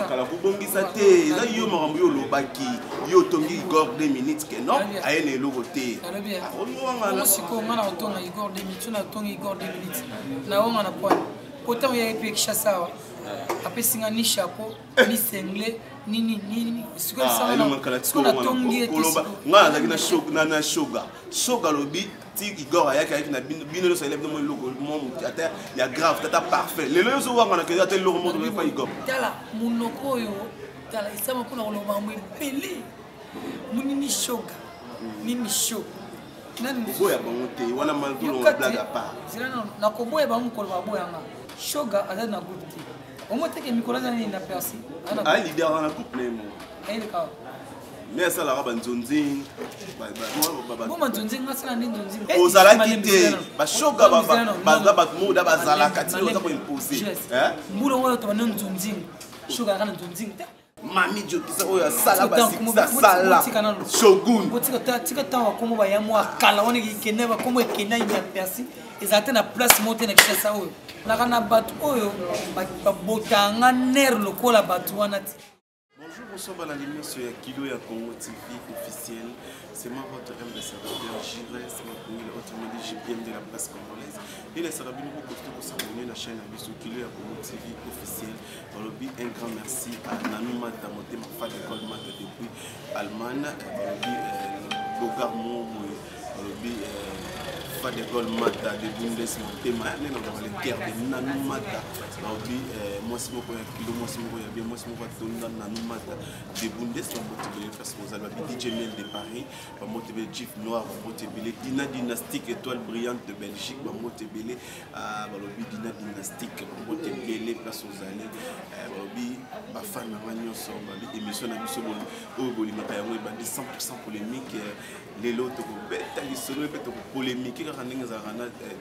kala kubongisa te eza yo makambo yo lobaki yo tongi Igor 2 minutes que non ayene eloko te sikoyo nga na kotonga Igor 2 minutes na kotonga Igor 2 minutes na onga na poine kota oyo epe Kinshasa awa apesinga ni chapeau ni sengle ni sikoyo natongi ete nga nazalaki na shoga lobi ti Igor ayaki na bino nyonso eleve mo eloko ata ya grave tata parfait lelo nyonso wanga na kezi ata eloko moto epa Igor tala monoko oyo tala esama mpona koloba mo ebele monini shoga nini shoga boya bango te wana malkulonga blague à part nakoboya bango koloba boyanga shoga aza na groupe te omoteke mikolo aza nini na persi leader wana groupe nemo ayeleka mais ça la banzonzi ozalaki te bashoga bato moda bazalaka ti oza koimpose mbula oyo to bana nzonzi shoga kana nzonzi te mami jokisa oyo asala basala shogun tika ntango bakomo bayamo akala wana ekende bakomo ekenda ya persi ezala te na place mo te na Kinshasa oyo naka na bato oyo babotanga nere lokola bato wana ti. Bonjour, bonsoir à la lumière sur Kilo et Congo TV officiel. C'est moi votre humble serviteur Jires, autrement dit JPM de la presse congolaise. Et les Sarabines vous coûtent pour s'abonner à la chaîne sur Kilo et Congo TV officiel. Dans le but, un grand merci à Nanu Mata, ma femme d'école Mata depuis Allemagne. Dans le but, Bogarmo, dans le but, femme d'école Mata de Bundesliga, dans les terres de Nanu Mata. Dans le but, moi c'est mon Kilo, moi c'est mon bien, moi c'est mon Nanu Mata de Bundesliga, parce que vous avez DJ Mel de Paris, Motebele Chief Noir, Motebele Dina Dynastique, étoile brillante de Belgique, Motebele Dina Dynastique, Motebele place aux allées, ma fan Magnon sur ma émission à Bissau, au Bolimaka, 100% polémique, les lots de bête, les solos polémique,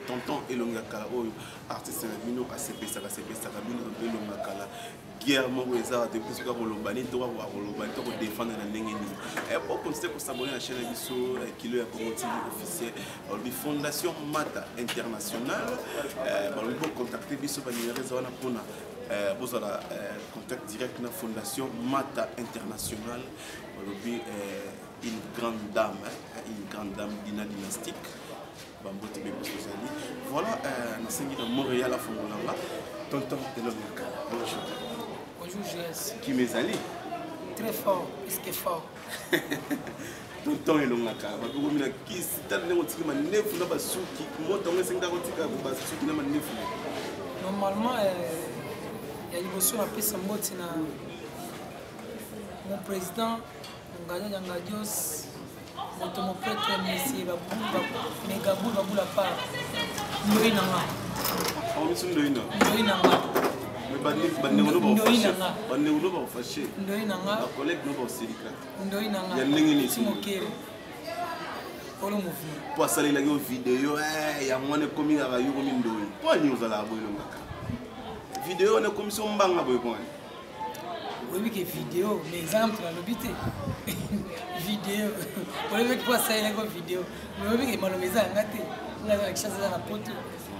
tonton Elonga Kala, artiste Mino, ACP, Saracp, Sarabino, Elonga Kala. Guerre Moueza depuis ce que vous l'obtenez, tu vas défendre la ligne. Et pour continuer pour s'abonner à la chaîne Bissau, Kilo et Congo TV officiel, la Fondation Mata Internationale, vous contacter Bissau par numéro vous avez contact direct dans la Fondation Mata Internationale, une grande dame Dina Dynastique. Voilà, nous sommes à Montréal à Fongolanga. Tonton Elonga. Bonjour. Bonjour GS. Qui m'est allé? Très fort, plus que fort. Tonton Elonga. Qui s'est allé au Tika Manefu na Basuki? Moi, dans les 5 ans, Basuki na Manefu. Normalement, il y a une émotion à Pessa Motina. Mon président, Ngaya Yangadios, mon prêtre, Messie, Megabou, Babou la part. Noinanga. Oh, monsieur Noinanga. Noinanga. Pour ça, il y a une vidéo, il y a une commis à la pour nous à la vidéo, on a comme si on bang à boy. Oui, que vidéo, mais exemple, la lobité. Vidéo. Pour le mec, quoi, ça, il y a une vidéo. Mais oui, que malheureusement, on a la chasse à la pote.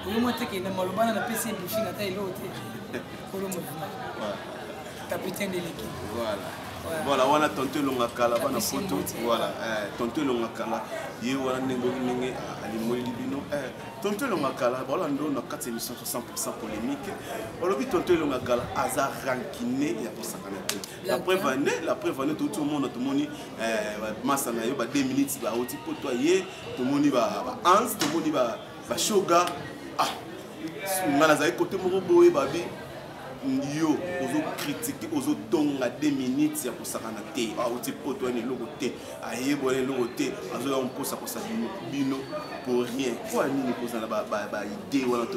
Oui, moi, tu es malheureusement, on a PC de film à taille l'autre. Pour le mouvement. Capitaine de l'équipe. Voilà, on a tenté l'ongakala, on a photo. Voilà, tenté l'ongakala. Il y a un nengolingue à l'immobilino. Tenté l'ongakala, voilà, on a 4 émissions 100% polémiques. On a vu tenté l'ongakala, hasard rankiné, il y a pour ça. La preuve année, tout le monde a tout le monde, Massana, 2 minutes, bah, au type potoyer, tout le monde va Hans, tout le monde va Shoga. Ah, on a côté Moroboé, babi. Yo, ozo critiquer, ozo tonga 2 minutes ya kusakana te. Ah, uti poto ni logo te. Aye boné logo te. Azo ya mposa ko sa bino pour rien. Quoi ni ko sa ba idée wala to.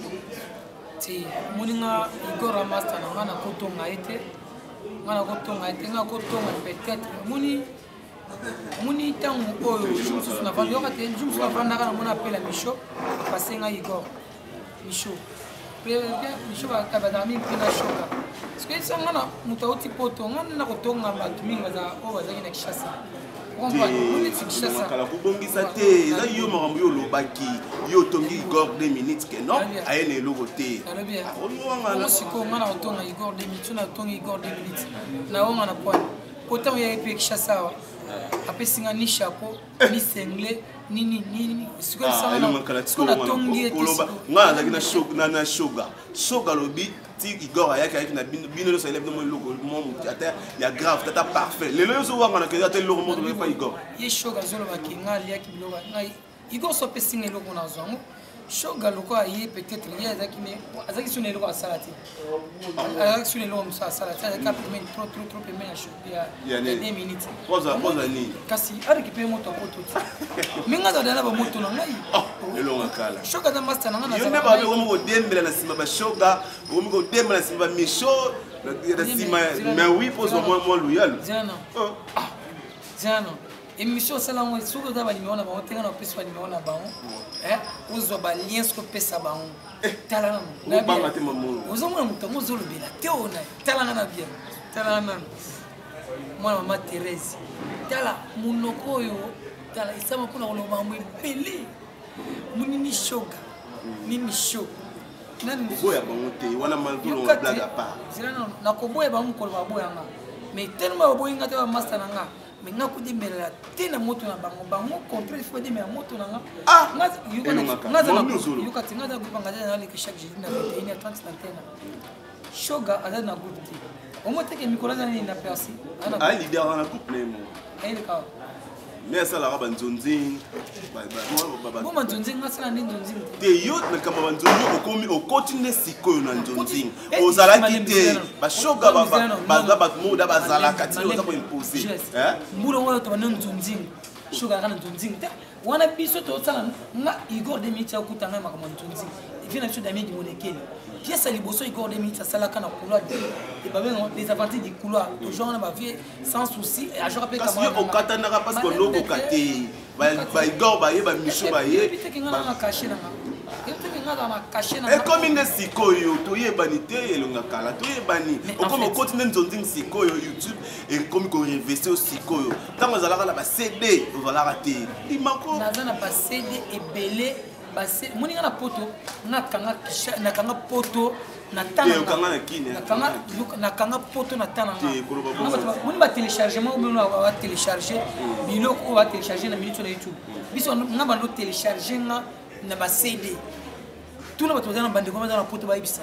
Ti, moninga Igor Master na ngana ko tonga ete. Ngana ko tonga ete, ngana ko tonga peut-être. Moni tango oyo, jumsu na vanda yoka te, jumsu na vanda kana mona appela Micho, passer nga Igor. Micho. Micho bakabadami pina shoka. Parce que ça ngana mutauti poto ngana na kotonga bantu mingi baza o bazaki na Kinshasa. makala kobongisa te eza yo makambo yo olobaki yo otongi Igor 2 minutes ke non aye na eloko te sikoyo nga na kotonga Igor 2 minutes na kotonga Igor 2 minutes na onga na poine kota oyo epe Kinshasa awa apesinga ni chapeau ni sengle nini sikoyo natongi ete nga nazalaki na shoga lobi ti Igor ayaki na bino nyonso eleve mo eloko ata ya grave tata parfait lelo yo ozowanga na kezi ata eloko moto epa Igor ye shoga azolobaki nga aliaki biloko ngai Igor so apesinga eloko nazwa yango shoga loko aye peut-être ye azalaki so na eloko asala te azalaki so na eloko mosu asala te azalaki apeme trop peme ya 2 minutes kasi arécupere moto apoto te me nga azala na bamoto na ngai elonga kala shoga aza master na nga yo nde babe okomi kodembela na nsima bashoga okomi kodembela na nsima bamisho na nsima mais oui pozwa mwa loyal ziano émission salango soki oza balimi wana bango tenga na opesi balimi wana bango ozwa balien soki opesa bango tala nano ozomona moto yango ozolobela te ona talanga na bien talanga nano mwana mama Thérèse tala monoko oyo tala esama mpona koloba bango ebele monini shoga nini shoga boya bango te wana malkulonga blague à part nakoboya bango koloba boyanga mais tellement baboyinga te bamaster na nga mais nga kodemela te na moto na bango contre il faut demela moto na nga yokati nga za groupe ngada na leki chaque jeudi na 21h30 na tena shoga aza na groupe te omo teke mikolo za nini na persi ana leader na groupe nemo ele ka mais ça la ba nzonzi bo manzonzi nga sala ndi nzonzi te yo na kama banzonzi okomi okotine sikoyo na nzonzi ozalaki te ba shoga ba moda bazala kati oza ko imposer mburo oyo to bana nzonzi shoga kana nzonzi te wana biso to sala nga Igor 2 minutes akutanga makama nzonzi vient na Damien Dimonekeli pièce liboso Igor 2 minutes sala kana couloir et ba benga les avantages du couloir toujours on va vie sans souci et agora pe camarade parce que okatana parce que loko kate ba Igor ba ye ba micho ba ye et comme une sikoyo toyebani te elonga kala toyebani okomo continue nzonzi sikoyo YouTube et comme ko investir au sikoyo tango zalaka na ba CD ozalaka te imako na zana ba CD ebele base moninga na poto nakanga poto na tana nakanga poto na tana moni ba téléchargement ou bien va télécharger biloko va télécharger na minute na YouTube biso nga bando télécharger na ba CD tout na bato na bande comme na poto ba ibisa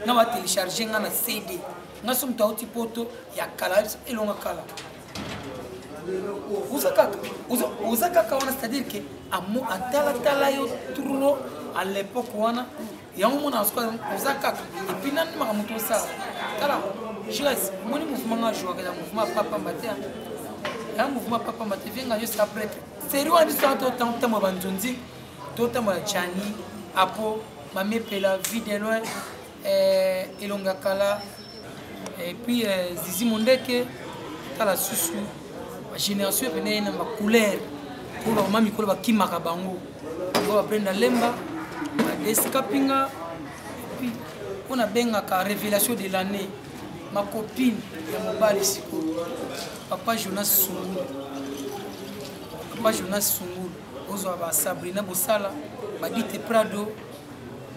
nga ba télécharger na CD nga so mta oti poto ya kala elonga kala Uzaka wana c'est-à-dire que amo atala yo trop à l'époque wana yango mona asko uzaka et puis nan makamuto ça kala je reste moni mouvement nga joie que mouvement papa mbatea ya mouvement papa mbatea venga juste après série wana biso tant mo banzonzi to tamo chani apo mame pela vie de loin elonga kala et puis Zizi Mondeke tala susu génération venait na ma couleur pour la mami ko ba kimaka bango ngo ba prendre lemba ba escapinga puis on a benga ka révélation de l'année ma copine ya mobali siko papa Jonas Sungulu ozo ba Sabrina Bosala ba Dite Prado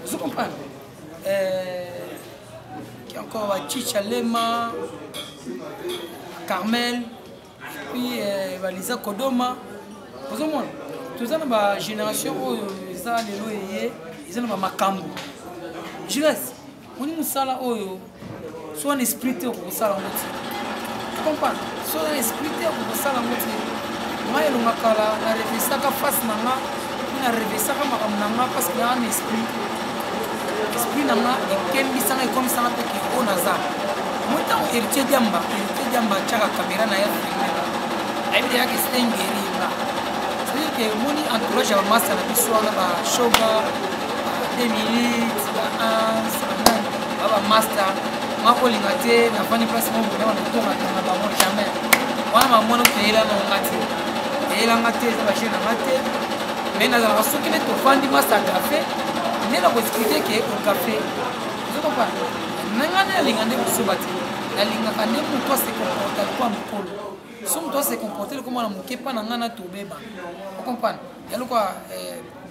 vous comprenez qui encore ba Chicha Lema Carmel puis Lisa Kodoma vous avez tout ça na génération ça lelo yé ils ont makambo je laisse on nous sala oyo soit un esprit te ko sala ngoti comprendre soit un esprit te ko sala ngoti moi le makala na revisa ka face nanga na revisa ka makamnanga parce que un esprit nanga ekembi sanga comme ça pe ki onaza moi tant héritier diamba chaka caméra na ya aïe yake stengeri là c'est que moni entourage à master na biso na ba shoga 2 minutes ba master ma kolinga te na fani place mo na tonga na ba mo jamais wana ma mono tela no ngati ela ngate za ba shina ngate mais na za soki ne to fandi master café ne na ko expliquer que au café je comprends nanga na linga ne ko subati na linga ka ne mo to se comporta kwa mkolo somme doit se comporter comme on a moqué pas dans un toubeba. Vous comprenez? Il y a quoi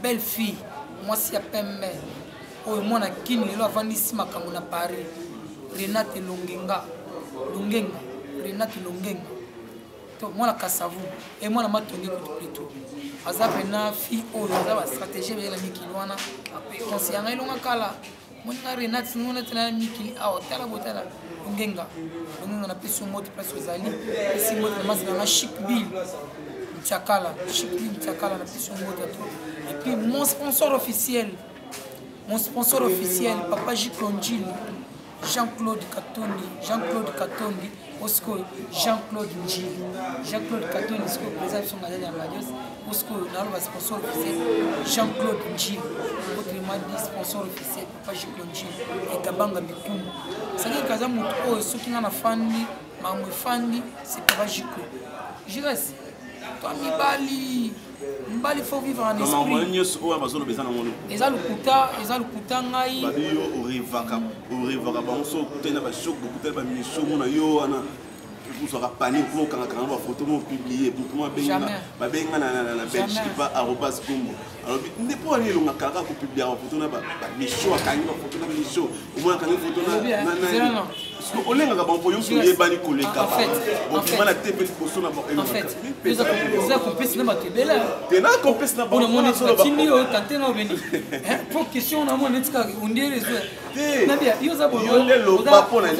belle fille, moi si à peine oh moi na kini lelo avandi sima kango na Paris. Renate Longenga, Renate Longenga. Donc moi la Kassavu et moi la Matongi plutôt. Azap na fille oh la stratégie de la Mikilwana. Conscient il on kala. Moi na Renate nous on est na Mikili ah tala botala Longenga. Longenga na peso mot place aux ali. Ici mot na mas na chic bill. Tchakala, chic bill Tchakala na peso mot à et puis mon sponsor officiel. Papa J. Klondjili. Jean-Claude Katondi, Osco Jean-Claude Njili. Jean-Claude Katondi, Osco président son gazette en radio, Osco n'a sponsor officiel Jean-Claude Njili. Autrement dit sponsor officiel Papa Jean-Claude Njili et Gabanga Bikumu. C'est que Kaza Mouto, ceux qui n'ont fandi, Mamou Fandi, c'est Papa Jean-Claude. Je reste. Toi, Mbali faut vivre en esprit. Eza lukuta ngai. Badio orivaka banso kutena ba shock kutena ba mishomo na yo ana vous sera panique pour quand ba photo mo publier pour moi benga na Belgique ba @gombo. Alors ne pas aller longa kaka ko publier ba photo na ba misho akangi ba photo na misho au moins quand photo na olenga ka banko yo souye bani koleka ba bon tu la tépé poso na ba en fait vous avez compris na ba tebela tena compris na ba on monte na tindi o tante na beni pour question na mo netika ondere zo na bia yo za bono lo ba pona ni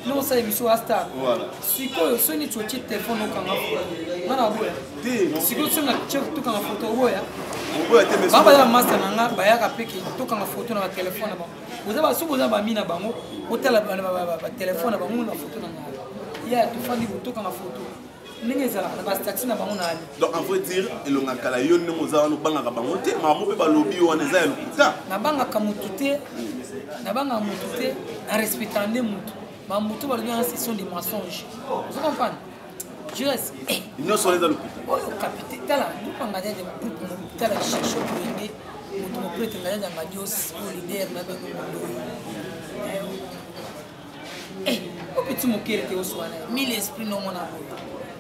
no sa émission star voilà siko so ni chochi téléphone o kanga ngana boya siko so na check to kanga photo boya baba ya master nanga bayaka peke to kanga photo na téléphone ba vous avez sous vous avez mis na bango hôtel ba téléphone na bango na photo nanga ya to fandi to kanga photo ningezala na ba taxi na bango na ali donc en vrai dire elonga kala yo ne moza no banga ka bango te ma mo pe ba lobi wana za ya lukuta na banga ka mutute na banga mutute na respectande mutu ma mutu ba bien c'est sont des mensonges vous comprenez je reste ils sont les dans lukuta oh capitaine tala nous panga de groupe tala chercher pour aider mutu mo prêtre ngala za ngadios leader na bango au petit moquer que au soir mille esprits non mon amour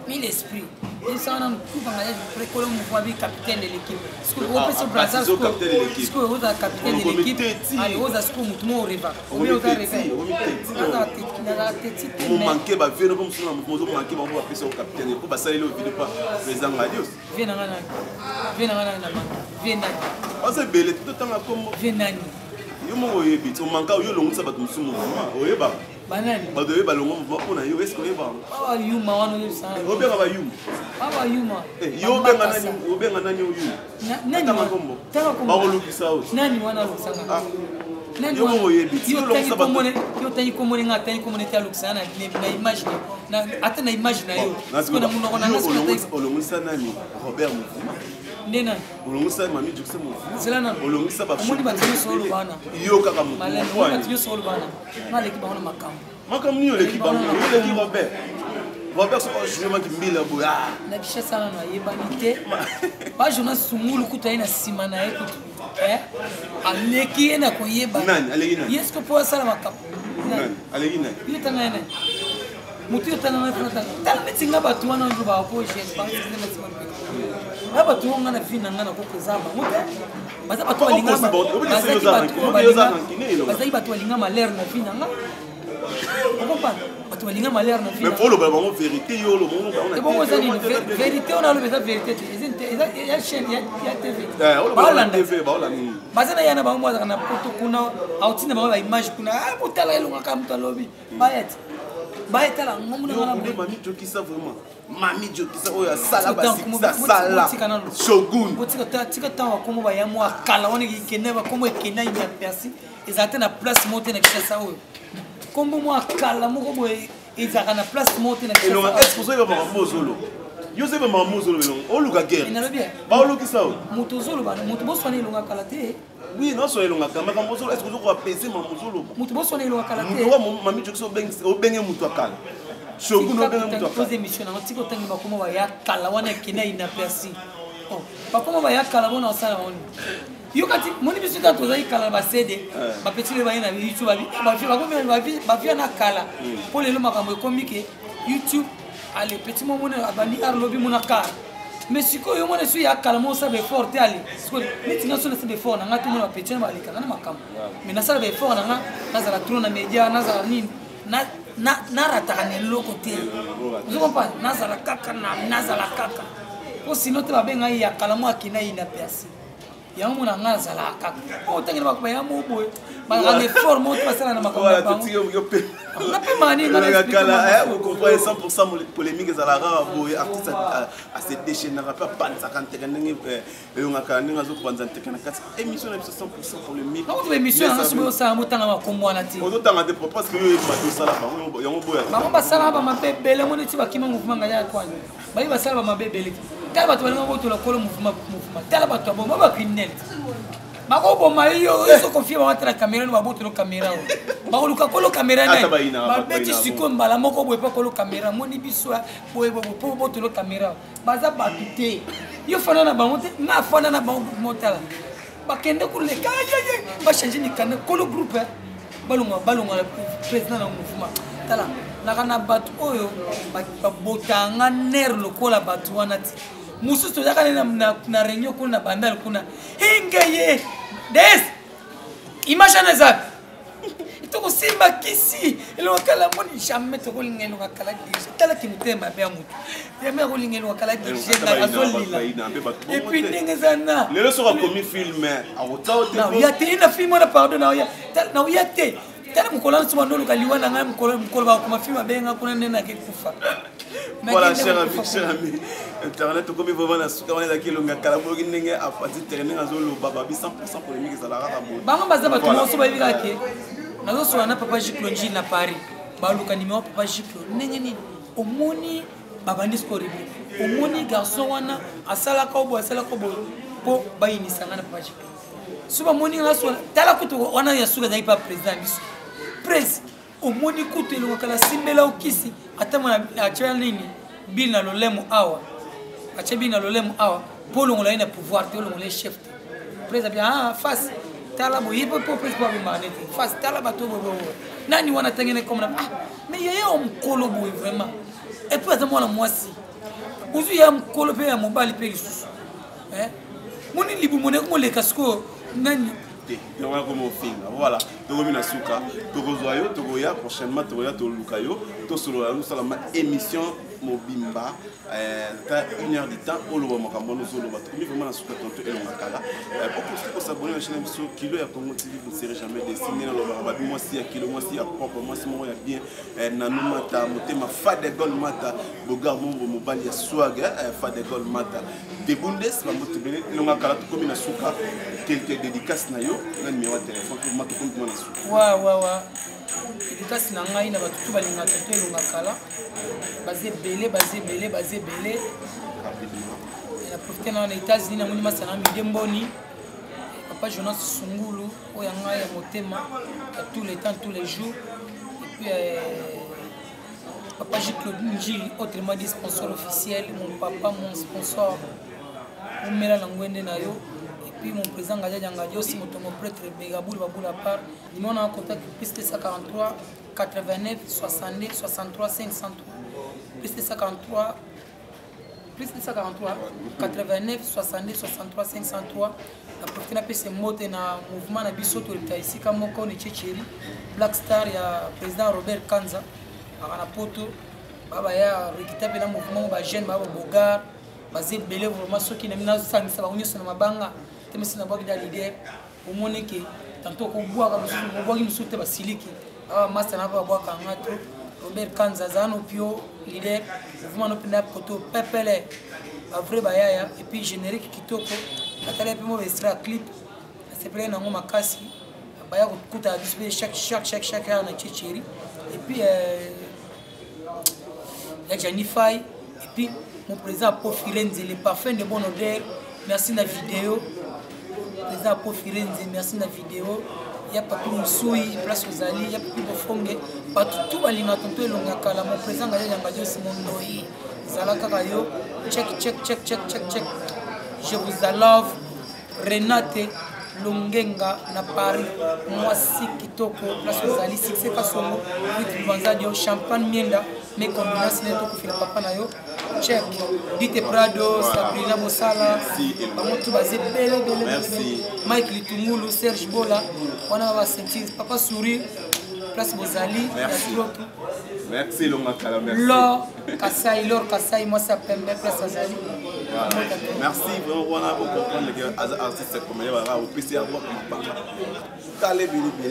1000 esprits. Ils sont en coupe en précolon mon capitaine de l'équipe. Est-ce que vous pouvez se placer au capitaine de l'équipe? Est-ce que vous êtes capitaine de l'équipe? Allez, vous êtes comme tout le monde rêve. Vous êtes rêvé. Vous manquez ba vie, comme ça vous manquez ba vous appeler au capitaine pour passer le vidéo pas président radio. Viens c'est belle tout le temps comme viens yo mo yebi to manka yo longusa ba tumsumu oyeba banani ba doye ba longo mpona yo est-ce que oyeba ah yuma wana yo sa obenga ba yuma ah yuma yo benga nani yo nani makombo ba olukisa o nani wana lusanga nani yo mo yebi yo longusa ba yo tani komone nga tani komone ta lukisa na image na ata na image na yo parce que na munoko na ngasa olongusa nani Robert Mufuma Nena olongusa mami jukse mo zelana olongusa ba omoni batini solo bana yo kaka mo malene batini solo bana ngale ki bana makam ni le ki bana le ki Robert so je maki mbila boya na kisha sana na yebanite ba jona sungulu kutaina simana yetu aleki ena ko yeba nani aleki nani yesko po sala makam nani aleki nani yeta nani mutu yeta nani fata tala metinga batu wana njo ba ko je ba tsinga metinga aba tu ngana fina ngana ko kozamba muta baza batu balinga baza batu balinga malaire na fina nga okopa batu balinga malaire na fina mais pour le ballon vérité yo le monde on a bon ça dit vérité on a le besoin vérité il y a chaîne il y a TV ba TV ba la baza na yana ba mo za na poto kuna outina ba image kuna mutala elunga kama mtalobi bayet la ngomu na mami jokisa vraiment mami jokisa oya sala basisa sala shogun tika tawa komo ba yamu akala woni kene ba komo ekena ina persi ezate na place monte na kisa oyo kombo mo akala mo komo ezaka na place monte na kisa elonga exposé ba mozolo yo sebe mamozolo elonga oluka guerre ba olukisa o muto zolo ba muto boswana elonga kala te oui non so elonga kama mozolo est-ce que vous apaiser mamozolo muto boswana elonga kala te muto mami jokisa obenge muto akala shogun obenge muto akala émission na tiko tangi ba komo ba ya kala wana kena ina persi oh ba komo ba ya kala bona osala woni yo kati moni bisu ta tozai kala ba CD ba petit le ba ina YouTube ba fi na kala pour le makambo komike YouTube allez petit moment abandi arlobi monaka mais sikoyo mona su ya kalamo sa be fort allez sikoyo nitinga so na se be fort na ngatu mona petit na balika na makam mais na sala be fort na nga nazala trop na media nazala nini na rataka ne lokote vous comprenez nazala kaka ko sinon te babenga ya kalamo akina ina piasi ya mona ngazala kaka ko tangina ba ya moboy ba ngane forme to basala na makam voilà tout yo pe na pe mani ngana kala vous comprenez 100% polémique za la rare boy artiste à se déchaîner pas panza quand te ngene yo ngaka ninga zo kubanza tekana kati émission na 100% polémique non émission na so sa motanga makombo na ti ozo tanga de parce que yo ba to sala ba yo boya ba ba sala ba mabebele moni ti bakima mouvement ngaya kwani ba ba sala ba mabebele tala bato balinga botola kolo mouvement tala bato bomba ba criminel bako boma yo iso confie ba tala caméra ba botola caméra ba ko luka kolo caméra na ba beti siko mbala moko boye pa kolo caméra moni biso boye bo botola caméra baza batute yo fana na ba monte na fana na ba motala ba kende ko le kaya ba changer ni kana kolo groupe balunga président na mouvement tala nakana bato oyo botanga ner lokola bato wana ti mususu yakana na réunion kuna bandal kuna hingaye des imagine ça itoko simba kisi ilo kala moni jamais to kolingelo kala dirige tala kimutema be amutu ya me kolingelo kala dirige na azolila et puis ndengezana lelo soko komi film a otao te na ya te na film na pardon na ya te tala mkolana suma ndolo kaliwana ngam mkolo ba kuma film benga kuna nena ke kufa voilà cher ami internet comme vraiment na suka wana ki longa kala bogi ndenge a partir terrain azolo baba bi 100% polémique za la rara bo banga baza bato moso ba bika ke nazo so na papa Jiklo nji na Paris ba luka nimeo papa Jiklo ndenge ni omoni baba ndi skoribli omoni garçon wana asala ko po ba inisanga na papa Jiklo suba moni ngaso tala kuto wana ya suka za ipa president biso pres omoni kuto elonga kala simbela okisi atama na achela nini bina lolemo awa ache bina lolemo awa polo ngola ina pouvoir te ngole chef pres bien face tala bo yipo po pres po manete face tala bato bo nani wana tengene comme na mais yeye omkolo bo vraiment et puis atama na mwasi uzu ya mkolo pe ya mobali pe lisusu moni libu mone ko le kasko nani on va comme finga voilà donc mina suka to gozoyo to goya prochainement to goya to lukayo to solo nous salama émission mobimba ta 1 heure de temps au lobo makambo nous solo bato mais vraiment na suka tonto elonga kala pour s'abonner à la chaîne sur Kilo ya Congo TV vous ne serez jamais destiné na loba babi moi si ya Kilo moi si ya propre moi si moi ya bien nanumata motema fa de gol mata bogar mombo mobali ya swag fa de gol mata de bundes ba motebele elonga kala to komi na suka quelques dédicaces na yo na numéro de téléphone pour mato comme moi na suka wa dédicace na ngai na batutu balinga to elonga kala basé belé la profité dans les États-Unis na moni masana midemboni papa Jonas Sungulu oyanga ya motema tous les temps tous les jours et puis papa Jiklo Nji autrement dit sponsor officiel mon papa mon sponsor umela na ngwende na yo et puis mon président Ngaja Ngadio si motongo prêtre Begabul babula part numéro na contact plus 143 89 62 63 503 plus 143 89 62 63 503 la profité na pese mote na mouvement na biso to ici comme moko ni Tchétchéri Black Star ya président Robert Kanza akana poto baba ya rekitape na mouvement ba jeune baba bogar bazé belé vraiment ceux qui n'aiment sangisa ba unyo na mabanga temesi na baki da leader omoneke tanto ko bwa ka biso ko bwa ki musute basiliki master na ba bwa ka ngato Robert Kanza zano pio leader mouvement no penda koto pepele a vrai bayaya et puis générique kitoko atala pe mo extra clip c'est plein na ngoma kasi baya kuta display chaque na Tchétchéri et puis la Janify et puis mon président Paul Firenze les parfums de bonne odeur merci na vidéo président Paul Firenze merci na vidéo ya papi musui place ozali ya papi bofonge batutu balinga tonto elonga kala mon président Ngaja Ngadio Simon Noi zalaka kayo check je vous love Renate Longenga na Paris mwasi kitoko place ozali succès kasongo vite banzadio champagne mienda mais combination neto kufila papa na yo check Dite Prado Sabrina Mosala bamotu bazé bele Mike Litungulu Serge Bola wana ba sentir papa sourire place bozali ya trop merci Longa merci Lor Kasai moi ça pembe place azali merci vraiment voilà pour comprendre que artiste comme il va au PC avoir comme papa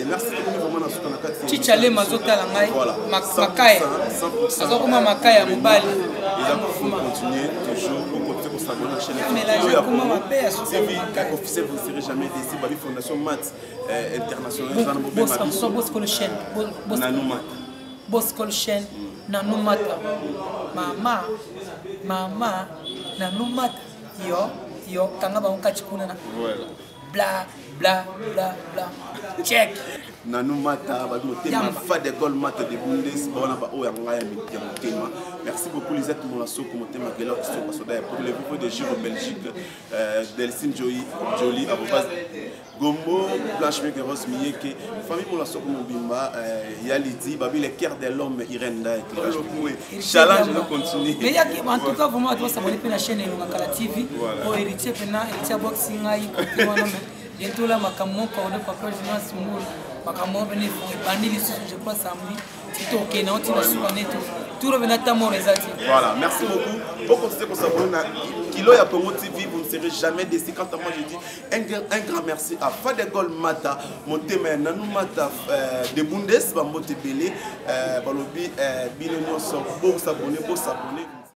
merci vraiment na soutana kati Chichale mazota la ngai makaya azokuma makaya mobali il va continuer toujours pour continuer pour s'abonner à la chaîne mais la gens comment m'appelle c'est officiel vous ne serez jamais déçu Babi Fondation Mat internationale Boss Colchen Boss Colchen Nanomata mama Nanomata yo kanga ba onka chikuna na bla check Nanomata ba do tema fa de gol mat de bundes bona ba o ya ngaya mitema merci beaucoup Lisette Molasso comme tema que là qui sont pour le niveau de Giro Belgique Delcine Jolie arobase Gomo Blanche Megeros Miyeke famille Molasso comme bimba ya Lydie babi les cœurs de l'homme Irenda éclairage challenge de continuer mais ya en tout cas vraiment toi s'abonner à la chaîne Longa TV pour héritier pena héritier boxing ai continuer bientôt là makamon ko de papa journal simul makamon venir bandi les je crois samedi c'est OK non tu vas souvenir tout revenir ta mon rezati voilà merci beaucoup pour continuer pour s'abonner Kilo ya Congo TV vous ne serez jamais déçus quand moi je dis un grand merci à Fadegol Mata monté maintenant nous Mata de Bundes ba moté belé balobi binonyo so pour s'abonner